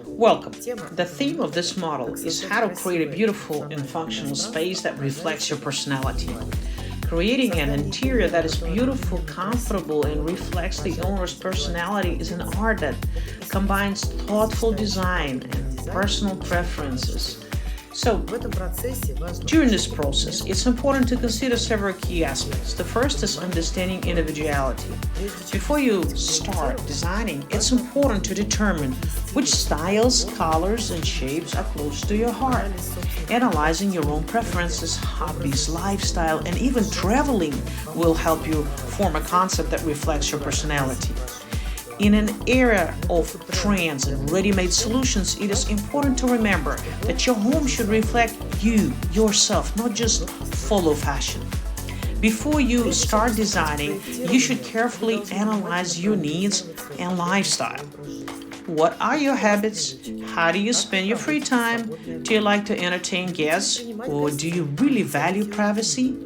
Welcome. The theme of this model is how to create a beautiful and functional space that reflects your personality. Creating an interior that is beautiful, comfortable, and reflects the owner's personality is an art that combines thoughtful design and personal preferences. So, during this process, it's important to consider several key aspects. The first is understanding individuality. Before you start designing, it's important to determine which styles, colors, and shapes are close to your heart. Analyzing your own preferences, hobbies, lifestyle, and even traveling will help you form a concept that reflects your personality. In an era of trends and ready-made solutions, it is important to remember that your home should reflect you, yourself, not just follow fashion. Before you start designing, you should carefully analyze your needs and lifestyle. What are your habits? How do you spend your free time? Do you like to entertain guests, or do you really value privacy?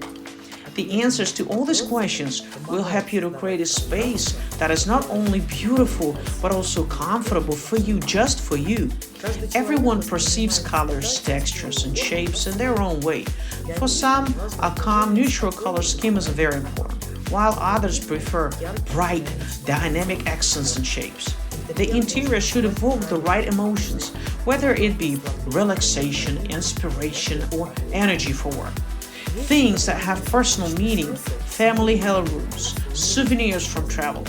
The answers to all these questions will help you to create a space that is not only beautiful but also comfortable for you, just for you. Everyone perceives colors, textures, and shapes in their own way. For some, a calm, neutral color scheme is very important, while others prefer bright, dynamic accents and shapes. The interior should evoke the right emotions, whether it be relaxation, inspiration, or energy for work. Things that have personal meaning, family heirlooms, souvenirs from travel,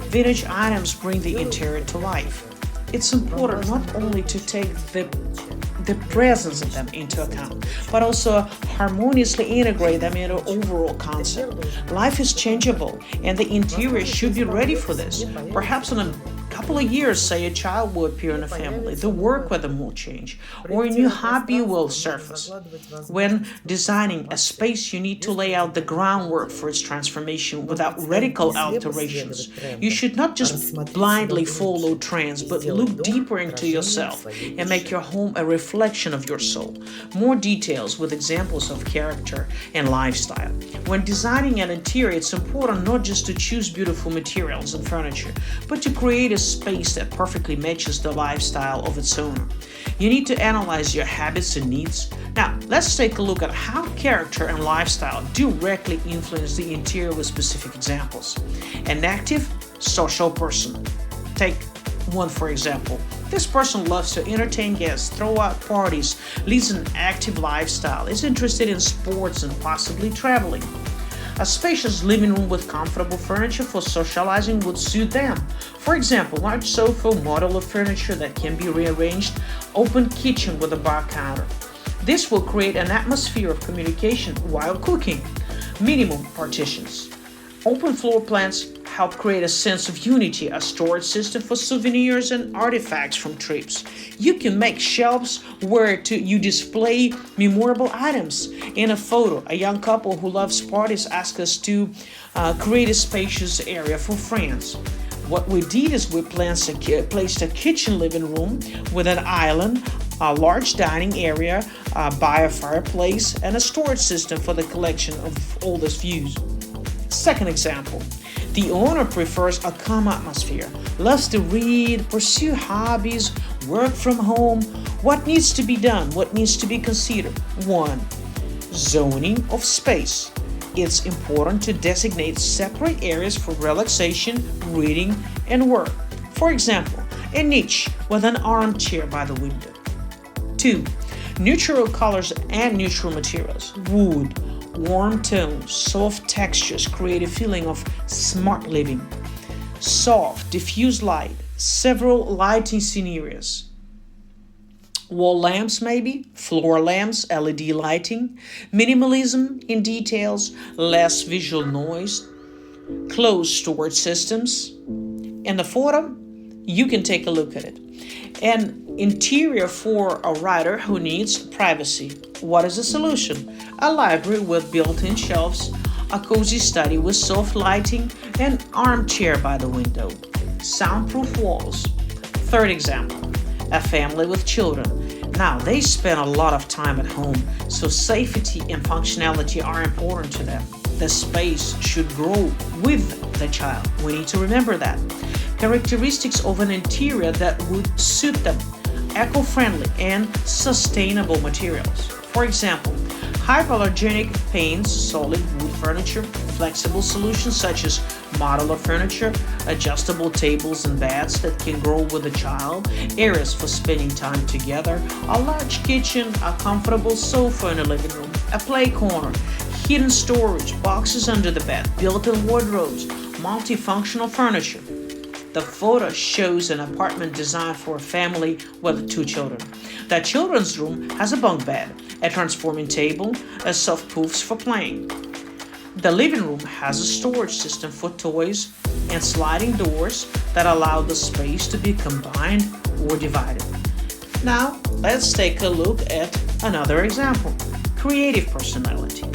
vintage items bring the interior to life. It's important not only to take the presence of them into account, but also harmoniously integrate them into overall concept. Life is changeable, and the interior should be ready for this. Perhaps in a couple of years, say, a child will appear in a family, the work rhythm will change, or a new hobby will surface. When designing a space, you need to lay out the groundwork for its transformation without radical alterations. You should not just blindly follow trends, but look deeper into yourself and make your home a reflection of your soul. More details with examples of character and lifestyle. When designing an interior, it's important not just to choose beautiful materials and furniture, but to create a space that perfectly matches the lifestyle of its owner. You need to analyze your habits and needs. Now, let's take a look at how character and lifestyle directly influence the interior with specific examples. An active, social person. Take one for example. This person loves to entertain guests, throw out parties, leads an active lifestyle, is interested in sports and possibly traveling. A spacious living room with comfortable furniture for socializing would suit them. For example, large sofa, model of furniture that can be rearranged, open kitchen with a bar counter. This will create an atmosphere of communication while cooking. Minimum partitions. Open floor plans help create a sense of unity, a storage system for souvenirs and artifacts from trips. You can make shelves where you display memorable items. In a photo, a young couple who loves parties asked us to create a spacious area for friends. What we did is we placed a kitchen living room with an island, a large dining area by a fireplace, and a storage system for the collection of all these views. Second example. The owner prefers a calm atmosphere, loves to read, pursue hobbies, work from home. What needs to be done? What needs to be considered? 1. Zoning of space. It's important to designate separate areas for relaxation, reading, and work. For example, a niche with an armchair by the window. 2. Neutral colors and neutral materials. Wood, warm tones, soft textures create a feeling of smart living. Soft, diffuse light, several lighting scenarios. Wall lamps maybe, floor lamps, LED lighting, minimalism in details, less visual noise, closed storage systems. In the photo, you can take a look at it. An interior for a writer who needs privacy. What is the solution? A library with built-in shelves, a cozy study with soft lighting, and armchair by the window. Soundproof walls. Third example, a family with children. Now, they spend a lot of time at home, so safety and functionality are important to them. The space should grow with the child. We need to remember that. characteristics of an interior that would suit them, eco-friendly and sustainable materials. For example, hypoallergenic paints, solid wood furniture, flexible solutions such as modular furniture, adjustable tables and beds that can grow with a child, areas for spending time together, a large kitchen, a comfortable sofa in a living room, a play corner, hidden storage, boxes under the bed, built-in wardrobes, multifunctional furniture. The photo shows an apartment designed for a family with 2 children. The children's room has a bunk bed, a transforming table, a soft poofs for playing. The living room has a storage system for toys and sliding doors that allow the space to be combined or divided. Now, let's take a look at another example: creative personality.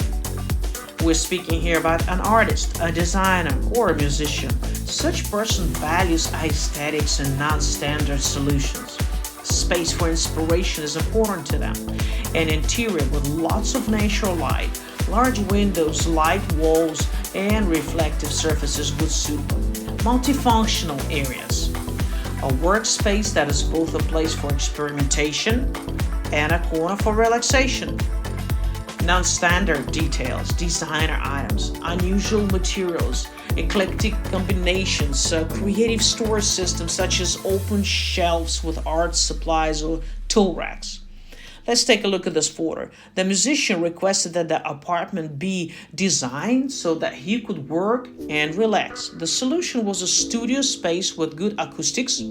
We're speaking here about an artist, a designer, or a musician. Such person values aesthetics and non-standard solutions. Space for inspiration is important to them. An interior with lots of natural light, large windows, light walls, and reflective surfaces would suit them. Multifunctional areas. A workspace that is both a place for experimentation and a corner for relaxation. Non-standard details, designer items, unusual materials, eclectic combinations, creative storage systems such as open shelves with art supplies or tool racks. Let's take a look at this photo. The musician requested that the apartment be designed so that he could work and relax. The solution was a studio space with good acoustics,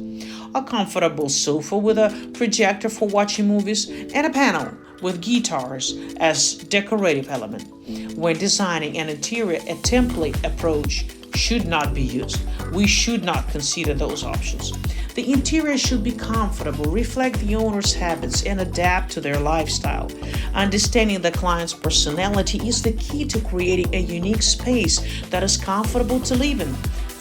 a comfortable sofa with a projector for watching movies, and a panel with guitars as decorative element. When designing an interior, a template approach should not be used. We should not consider those options. The interior should be comfortable, reflect the owner's habits, and adapt to their lifestyle. Understanding the client's personality is the key to creating a unique space that is comfortable to live in.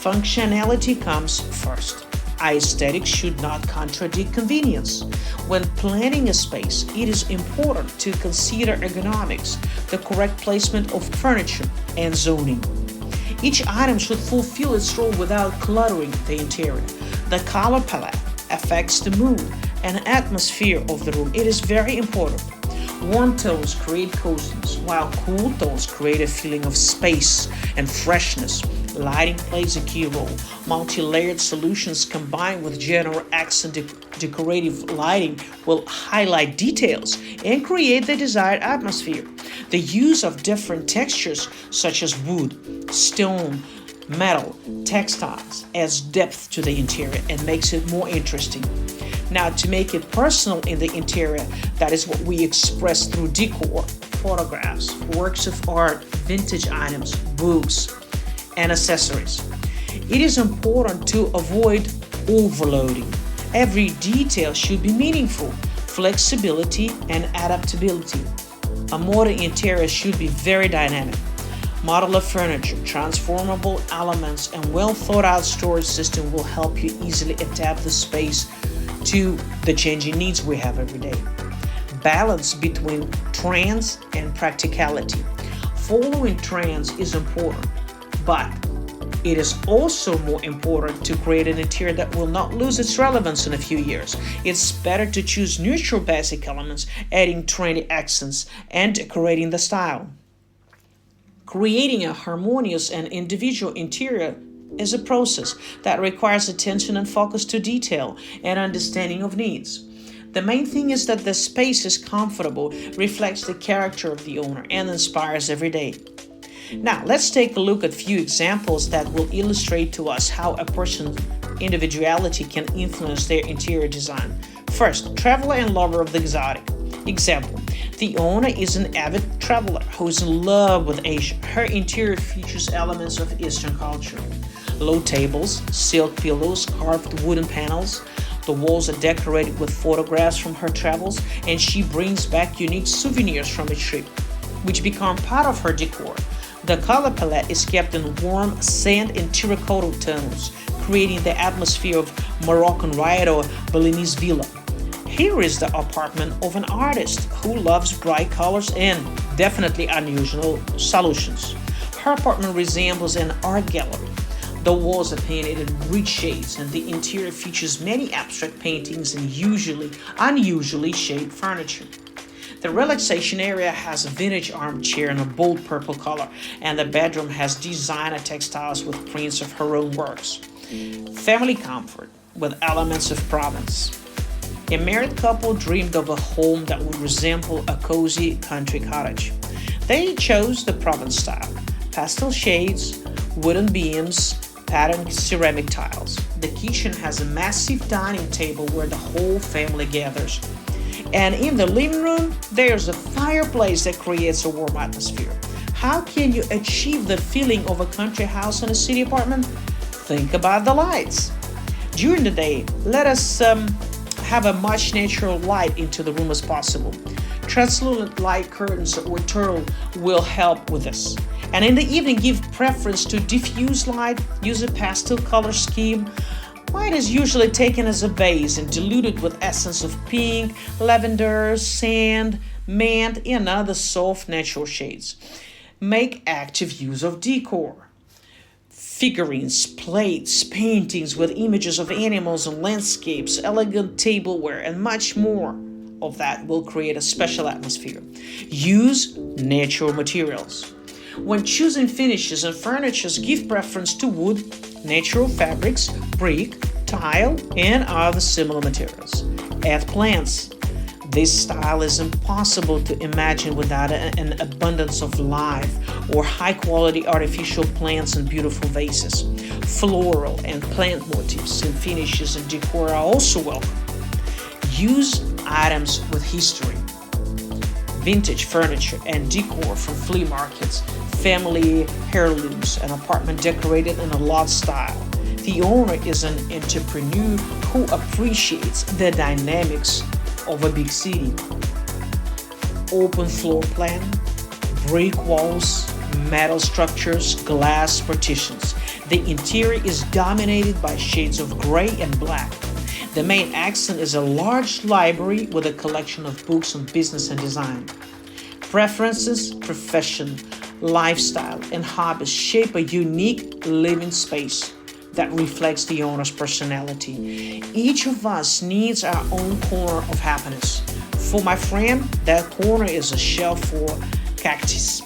Functionality comes first. Aesthetics should not contradict convenience. When planning a space, it is important to consider ergonomics, the correct placement of furniture, and zoning. Each item should fulfill its role without cluttering the interior. The color palette affects the mood and atmosphere of the room. It is very important. Warm tones create coziness, while cool tones create a feeling of space and freshness. Lighting plays a key role. Multi-layered solutions combined with general accent decorative lighting will highlight details and create the desired atmosphere. The use of different textures such as wood, stone, metal, textiles adds depth to the interior and makes it more interesting. Now, to make it personal in the interior, that is what we express through decor, photographs, works of art, vintage items, books, and accessories. It is important to avoid overloading. Every detail should be meaningful, flexibility, and adaptability. A modern interior should be very dynamic. Modular furniture, transformable elements, and well-thought-out storage system will help you easily adapt the space to the changing needs we have every day. Balance between trends and practicality. Following trends is important, but it is also more important to create an interior that will not lose its relevance in a few years. It's better to choose neutral basic elements, adding trendy accents, and decorating the style. Creating a harmonious and individual interior is a process that requires attention and focus to detail and understanding of needs. The main thing is that the space is comfortable, reflects the character of the owner, and inspires every day. Now, let's take a look at a few examples that will illustrate to us how a person's individuality can influence their interior design. First, traveler and lover of the exotic. Example: the owner is an avid traveler who is in love with Asia. Her interior features elements of Eastern culture. Low tables, silk pillows, carved wooden panels. The walls are decorated with photographs from her travels, and she brings back unique souvenirs from a trip, which become part of her decor. The color palette is kept in warm sand and terracotta tones, creating the atmosphere of Moroccan riot or Balinese villa. Here is the apartment of an artist who loves bright colors and definitely unusual solutions. Her apartment resembles an art gallery. The walls are painted in rich shades, and the interior features many abstract paintings and unusually shaped furniture. The relaxation area has a vintage armchair in a bold purple color, and the bedroom has designer textiles with prints of her own works. Family comfort with elements of Provence. A married couple dreamed of a home that would resemble a cozy country cottage. They chose the Provence style: pastel shades, wooden beams, patterned ceramic tiles. The kitchen has a massive dining table where the whole family gathers. And in the living room, there's a fireplace that creates a warm atmosphere. How can you achieve the feeling of a country house in a city apartment? Think about the lights. During the day, let us have a much natural light into the room as possible. Translucent light curtains or turtle will help with this. And in the evening, give preference to diffuse light. Use a pastel color scheme. White is usually taken as a base and diluted with essence of pink, lavender, sand, mint, and other soft natural shades. Make active use of decor. Figurines, plates, paintings with images of animals and landscapes, elegant tableware, and much more of that will create a special atmosphere. Use natural materials. When choosing finishes and furniture, give preference to wood, natural fabrics, brick, tile, and other similar materials. Add plants. This style is impossible to imagine without an abundance of live or high-quality artificial plants and beautiful vases. Floral and plant motifs and finishes and decor are also welcome. Use items with history. Vintage furniture and decor from flea markets, family heirlooms, and apartment decorated in a lot style. The owner is an entrepreneur who appreciates the dynamics of a big city. Open floor plan, brick walls, metal structures, glass partitions. The interior is dominated by shades of gray and black. The main accent is a large library with a collection of books on business and design. Preferences, profession, lifestyle, and hobbies shape a unique living space that reflects the owner's personality. Each of us needs our own corner of happiness. For my friend, that corner is a shelf for cactus.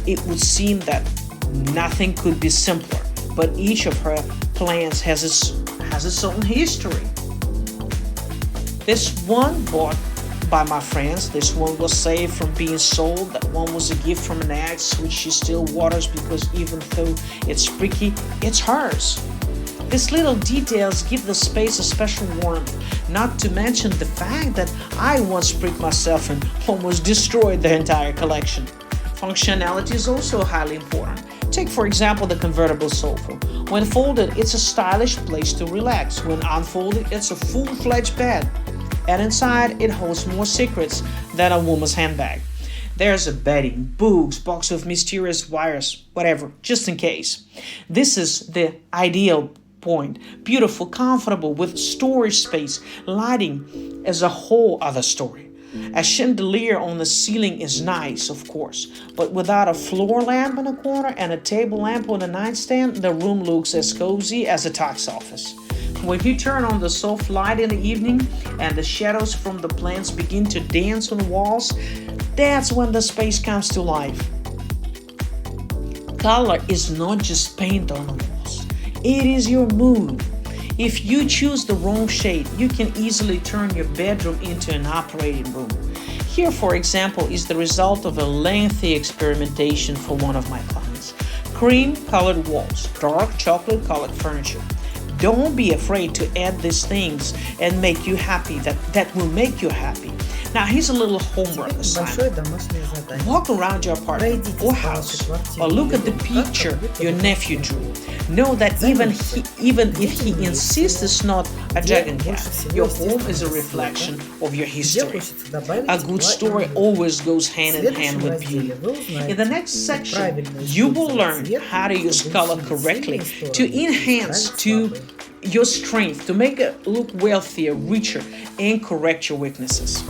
It would seem that nothing could be simpler, but each of her plants has its own history. This one bought by my friends, this one was saved from being sold, that one was a gift from an ex which she still waters because even though it's pricky, it's hers. These little details give the space a special warmth, not to mention the fact that I once pricked myself and almost destroyed the entire collection. Functionality is also highly important. Take, for example, the convertible sofa. When folded, it's a stylish place to relax. When unfolded, it's a full-fledged bed. And inside, it holds more secrets than a woman's handbag. There's a bedding, books, box of mysterious wires, whatever, just in case. This is the ideal point. Beautiful, comfortable, with storage space. Lighting is a whole other story. A chandelier on the ceiling is nice, of course, but without a floor lamp in a corner and a table lamp on a nightstand, the room looks as cozy as a tax office. When you turn on the soft light in the evening and the shadows from the plants begin to dance on the walls, that's when the space comes to life. Color is not just paint on the walls. It is your mood. If you choose the wrong shade, you can easily turn your bedroom into an operating room. Here, for example, is the result of a lengthy experimentation for one of my clients. Cream-colored walls, dark chocolate-colored furniture. Don't be afraid to add these things and make you happy. That will make you happy. Now, here's a little homework assignment. Walk around your apartment or house, or look at the picture your nephew drew. Know that even if he insists it's not a dragon cat, your home is a reflection of your history. A good story always goes hand in hand with beauty. In the next section, you will learn how to use color correctly to enhance your strength, to make it look wealthier, richer, and correct your weaknesses.